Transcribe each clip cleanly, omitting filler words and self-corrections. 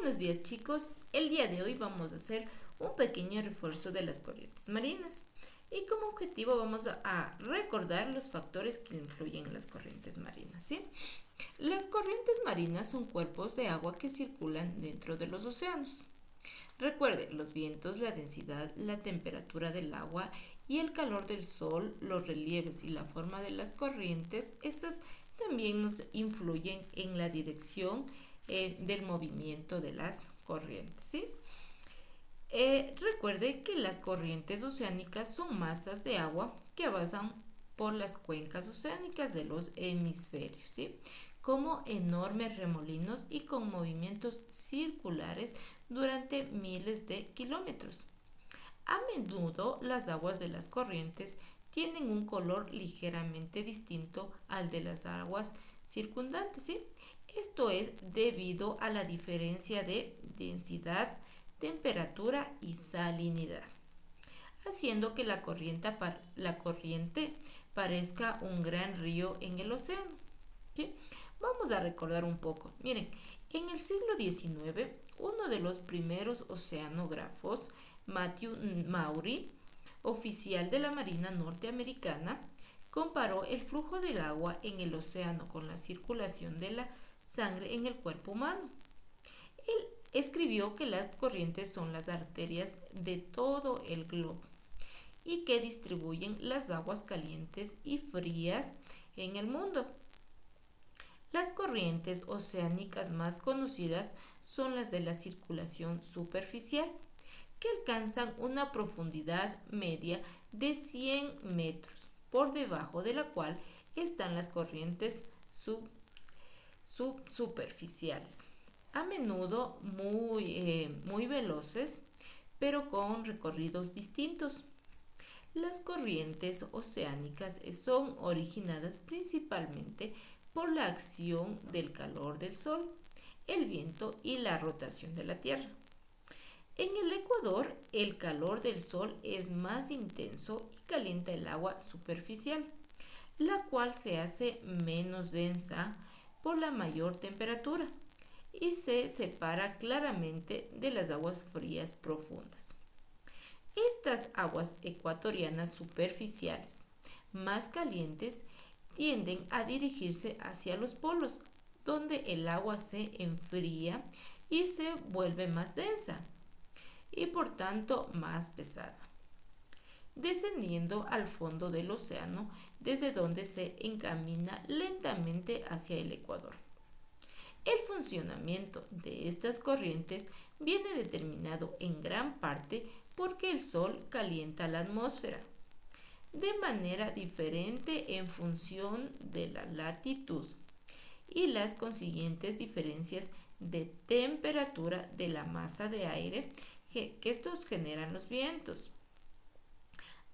Buenos días, chicos. El día de hoy vamos a hacer un pequeño refuerzo de las corrientes marinas y como objetivo vamos a recordar los factores que influyen en las corrientes marinas, ¿sí? Las corrientes marinas son cuerpos de agua que circulan dentro de los océanos. Recuerde, los vientos, la densidad, la temperatura del agua y el calor del sol, los relieves y la forma de las corrientes, estas también nos influyen en la dirección del movimiento de las corrientes, ¿sí? Recuerde que las corrientes oceánicas son masas de agua que avanzan por las cuencas oceánicas de los hemisferios, ¿sí? Como enormes remolinos y con movimientos circulares durante miles de kilómetros. A menudo las aguas de las corrientes tienen un color ligeramente distinto al de las aguas circundantes, ¿sí? Esto es debido a la diferencia de densidad, temperatura y salinidad, haciendo que la corriente parezca un gran río en el océano, ¿sí? Vamos a recordar un poco. Miren, en el siglo XIX, uno de los primeros oceanógrafos, Matthew Maury, oficial de la Marina norteamericana, comparó el flujo del agua en el océano con la circulación de la sangre en el cuerpo humano. Él escribió que las corrientes son las arterias de todo el globo y que distribuyen las aguas calientes y frías en el mundo. Las corrientes oceánicas más conocidas son las de la circulación superficial, que alcanzan una profundidad media de 100 metros, por debajo de la cual están las corrientes subsuperficiales, a menudo muy veloces, pero con recorridos distintos. Las corrientes oceánicas son originadas principalmente por la acción del calor del sol, el viento y la rotación de la Tierra. En el Ecuador, el calor del sol es más intenso y calienta el agua superficial, la cual se hace menos densa por la mayor temperatura y se separa claramente de las aguas frías profundas. Estas aguas ecuatorianas superficiales más calientes tienden a dirigirse hacia los polos, donde el agua se enfría y se vuelve más densa y por tanto más pesada, descendiendo al fondo del océano, desde donde se encamina lentamente hacia el Ecuador. El funcionamiento de estas corrientes viene determinado en gran parte porque el Sol calienta la atmósfera de manera diferente en función de la latitud y las consiguientes diferencias de temperatura de la masa de aire que estos generan los vientos.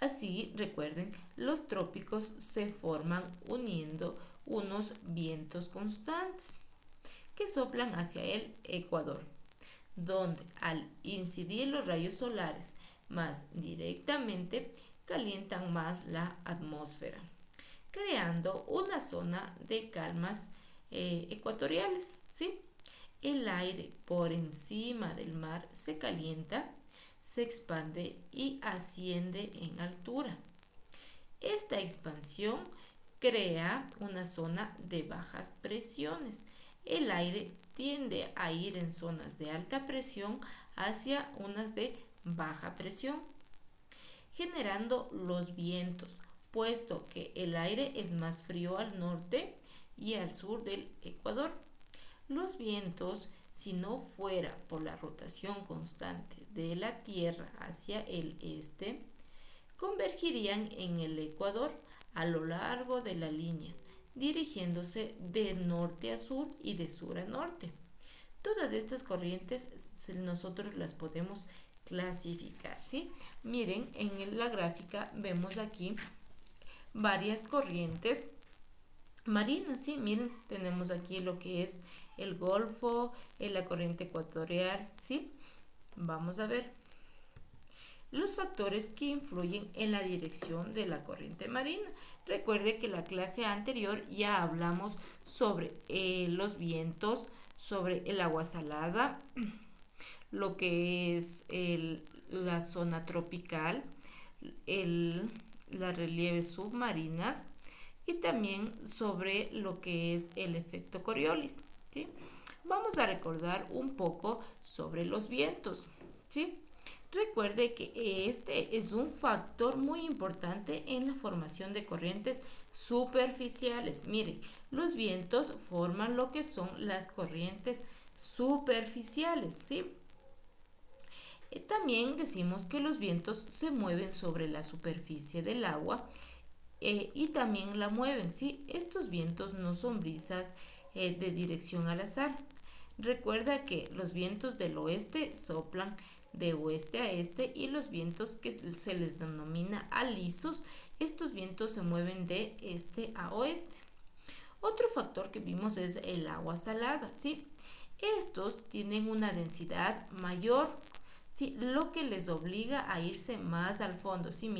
Así, recuerden, los trópicos se forman uniendo unos vientos constantes que soplan hacia el Ecuador, donde al incidir los rayos solares más directamente calientan más la atmósfera, creando una zona de calmas ecuatoriales, ¿sí? El aire por encima del mar se calienta, se expande y asciende en altura. Esta expansión crea una zona de bajas presiones. El aire tiende a ir en zonas de alta presión hacia unas de baja presión, generando los vientos, puesto que el aire es más frío al norte y al sur del Ecuador. Los vientos, si no fuera por la rotación constante de la Tierra hacia el este, convergirían en el Ecuador a lo largo de la línea, dirigiéndose de norte a sur y de sur a norte. Todas estas corrientes nosotros las podemos clasificar, ¿sí? Miren, en la gráfica vemos aquí varias corrientes marinas, ¿sí? Miren, tenemos aquí lo que es el Golfo, la corriente ecuatorial, ¿sí? Vamos a ver los factores que influyen en la dirección de la corriente marina. Recuerde que la clase anterior ya hablamos sobre los vientos, sobre el agua salada, lo que es la zona tropical, las relieves submarinas y también sobre lo que es el efecto Coriolis, ¿sí? Vamos a recordar un poco sobre los vientos, ¿sí? Recuerde que este es un factor muy importante en la formación de corrientes superficiales. Mire, los vientos forman lo que son las corrientes superficiales, ¿sí? También decimos que los vientos se mueven sobre la superficie del agua y también la mueven, ¿sí? Estos vientos no son brisas de dirección al azar. Recuerda que los vientos del oeste soplan de oeste a este y los vientos que se les denomina alisos, estos vientos se mueven de este a oeste. Otro factor que vimos es el agua salada, ¿sí? Estos tienen una densidad mayor, ¿sí? Lo que les obliga a irse más al fondo, ¿sí?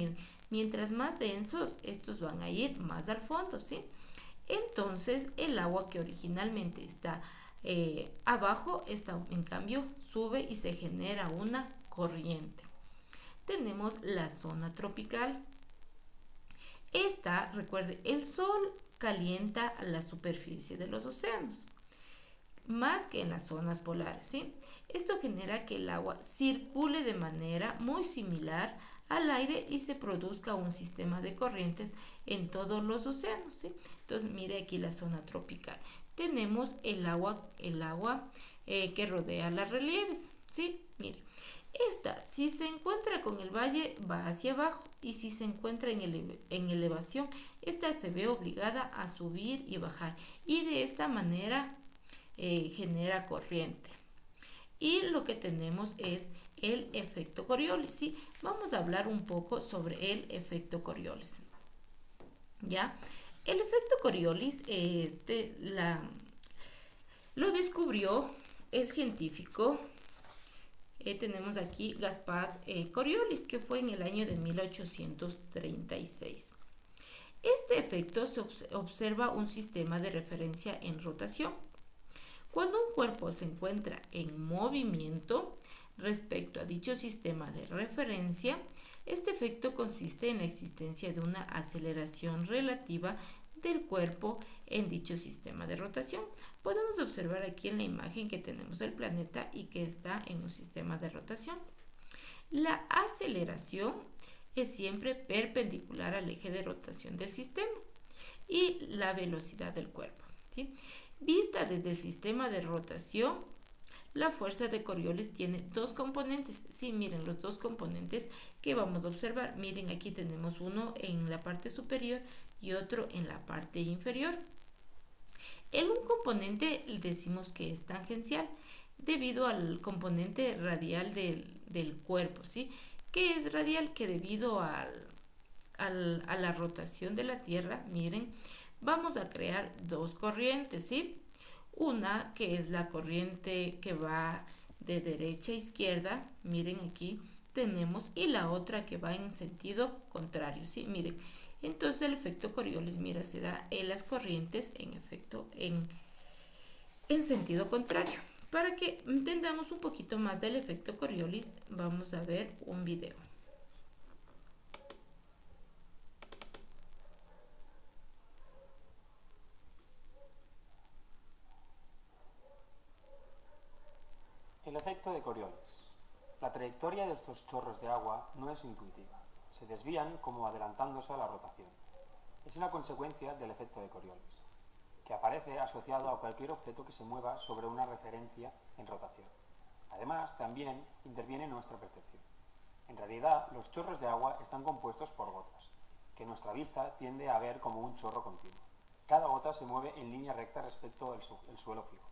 Mientras más densos, estos van a ir más al fondo, ¿sí? Entonces, el agua que originalmente está abajo, en cambio, sube y se genera una corriente. Tenemos la zona tropical. Esta, recuerde, el sol calienta la superficie de los océanos, más que en las zonas polares, ¿sí? Esto genera que el agua circule de manera muy similar al aire y se produzca un sistema de corrientes en todos los océanos, ¿sí? Entonces, mire aquí la zona tropical. Tenemos el agua que rodea las relieves, ¿sí? Mire, esta, si se encuentra con el valle, va hacia abajo y si se encuentra en elevación, esta se ve obligada a subir y bajar y de esta manera genera corriente. Y lo que tenemos es el efecto Coriolis, ¿sí? Vamos a hablar un poco sobre el efecto Coriolis. ¿Ya? El efecto Coriolis lo descubrió el científico, tenemos aquí Gaspar Coriolis, que fue en el año de 1836. Este efecto se observa un sistema de referencia en rotación. Cuando un cuerpo se encuentra en movimiento respecto a dicho sistema de referencia, este efecto consiste en la existencia de una aceleración relativa del cuerpo en dicho sistema de rotación. Podemos observar aquí en la imagen que tenemos el planeta y que está en un sistema de rotación. La aceleración es siempre perpendicular al eje de rotación del sistema y la velocidad del cuerpo, ¿sí? Vista desde el sistema de rotación, la fuerza de Coriolis tiene dos componentes. Sí, miren los dos componentes que vamos a observar. Miren, aquí tenemos uno en la parte superior y otro en la parte inferior. En un componente decimos que es tangencial debido al componente radial del cuerpo, ¿sí? ¿Qué es radial? Que debido a la rotación de la Tierra, miren, vamos a crear dos corrientes, ¿sí? Una que es la corriente que va de derecha a izquierda, miren aquí tenemos, y la otra que va en sentido contrario, ¿sí? Miren, entonces el efecto Coriolis, mira, se da en las corrientes en efecto en sentido contrario. Para que entendamos un poquito más del efecto Coriolis, vamos a ver un video. El efecto de Coriolis. La trayectoria de estos chorros de agua no es intuitiva. Se desvían como adelantándose a la rotación. Es una consecuencia del efecto de Coriolis, que aparece asociado a cualquier objeto que se mueva sobre una referencia en rotación. Además, también interviene en nuestra percepción. En realidad, los chorros de agua están compuestos por gotas, que nuestra vista tiende a ver como un chorro continuo. Cada gota se mueve en línea recta respecto al suelo fijo.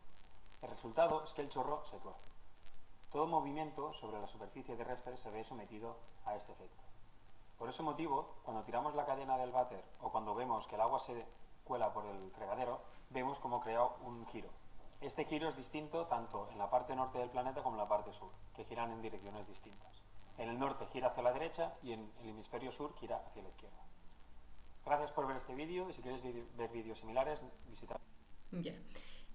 El resultado es que el chorro se tuerce. Todo movimiento sobre la superficie terrestre se ve sometido a este efecto. Por ese motivo, cuando tiramos la cadena del váter o cuando vemos que el agua se cuela por el fregadero, vemos como crea un giro. Este giro es distinto tanto en la parte norte del planeta como en la parte sur, que giran en direcciones distintas. En el norte gira hacia la derecha y en el hemisferio sur gira hacia la izquierda. Gracias por ver este vídeo y si quieres ver vídeos similares, visita. Ya.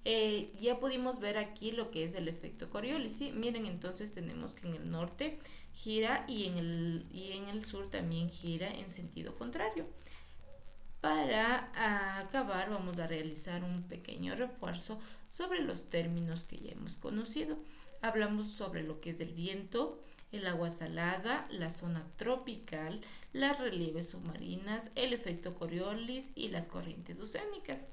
Ya pudimos ver aquí lo que es el efecto Coriolis, ¿sí? Miren, entonces tenemos que en el norte gira y en el sur también gira en sentido contrario. Para acabar vamos a realizar un pequeño refuerzo sobre los términos que ya hemos conocido. Hablamos sobre lo que es el viento, el agua salada, la zona tropical, las relieves submarinas, el efecto Coriolis y las corrientes oceánicas.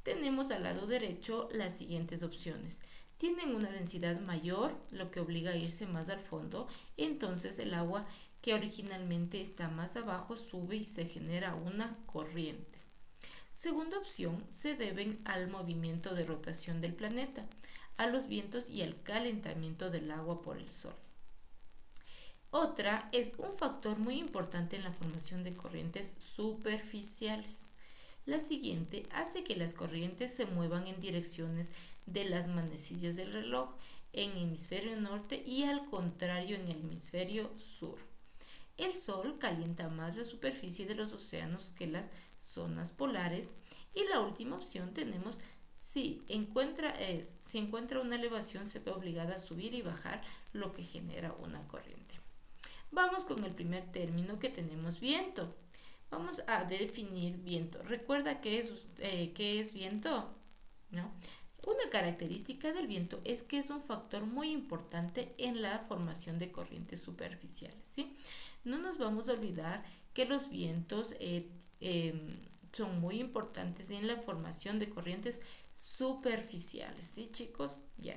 Tenemos al lado derecho las siguientes opciones. Tienen una densidad mayor, lo que obliga a irse más al fondo, entonces el agua que originalmente está más abajo sube y se genera una corriente. Segunda opción, se deben al movimiento de rotación del planeta, a los vientos y al calentamiento del agua por el sol. Otra es un factor muy importante en la formación de corrientes superficiales. La siguiente hace que las corrientes se muevan en direcciones de las manecillas del reloj en el hemisferio norte y al contrario en el hemisferio sur. El Sol calienta más la superficie de los océanos que las zonas polares. Y la última opción tenemos si encuentra una elevación se ve obligada a subir y bajar, lo que genera una corriente. Vamos con el primer término que tenemos, viento. Vamos a definir viento. ¿Recuerda qué es viento? ¿No? Una característica del viento es que es un factor muy importante en la formación de corrientes superficiales, ¿sí? No nos vamos a olvidar que los vientos son muy importantes en la formación de corrientes superficiales, ¿sí, chicos? Ya.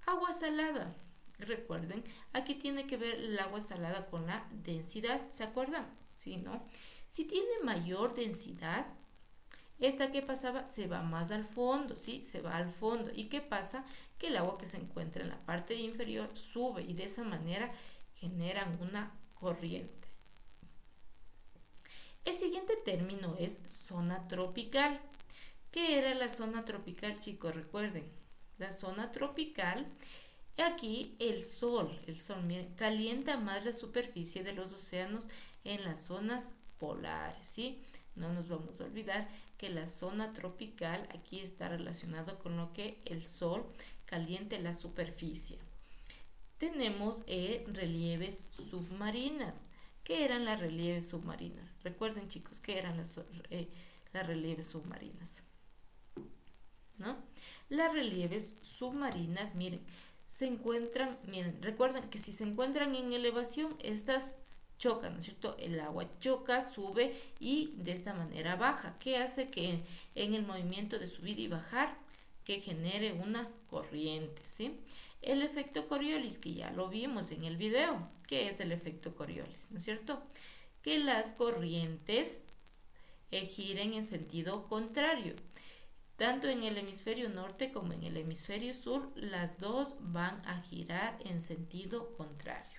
Agua salada. Recuerden, aquí tiene que ver el agua salada con la densidad, ¿se acuerdan? ¿Sí, no? Si tiene mayor densidad, esta que pasaba se va más al fondo, ¿sí? Se va al fondo. ¿Y qué pasa? Que el agua que se encuentra en la parte inferior sube y de esa manera generan una corriente. El siguiente término es zona tropical. ¿Qué era la zona tropical, chicos? Recuerden, la zona tropical, aquí el sol, miren, calienta más la superficie de los océanos en las zonas polares, ¿sí? No nos vamos a olvidar que la zona tropical aquí está relacionado con lo que el sol caliente la superficie. Tenemos relieves submarinas. ¿Qué eran las relieves submarinas? Recuerden, chicos, ¿qué eran las relieves submarinas? ¿No? Las relieves submarinas, miren, recuerden que si se encuentran en elevación, estas chocan, ¿no es cierto? El agua choca, sube y de esta manera baja. ¿Qué hace? Que en el movimiento de subir y bajar, que genere una corriente, ¿sí? El efecto Coriolis, que ya lo vimos en el video. ¿Qué es el efecto Coriolis? ¿No es cierto? Que las corrientes giren en sentido contrario. Tanto en el hemisferio norte como en el hemisferio sur, las dos van a girar en sentido contrario.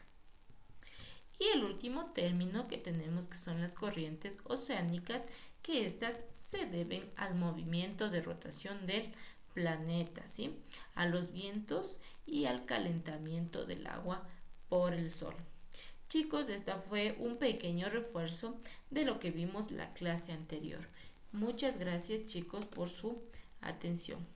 Y el último término que tenemos, que son las corrientes oceánicas, que estas se deben al movimiento de rotación del planeta, ¿sí? A los vientos y al calentamiento del agua por el sol. Chicos, este fue un pequeño refuerzo de lo que vimos la clase anterior. Muchas gracias, chicos, por su atención.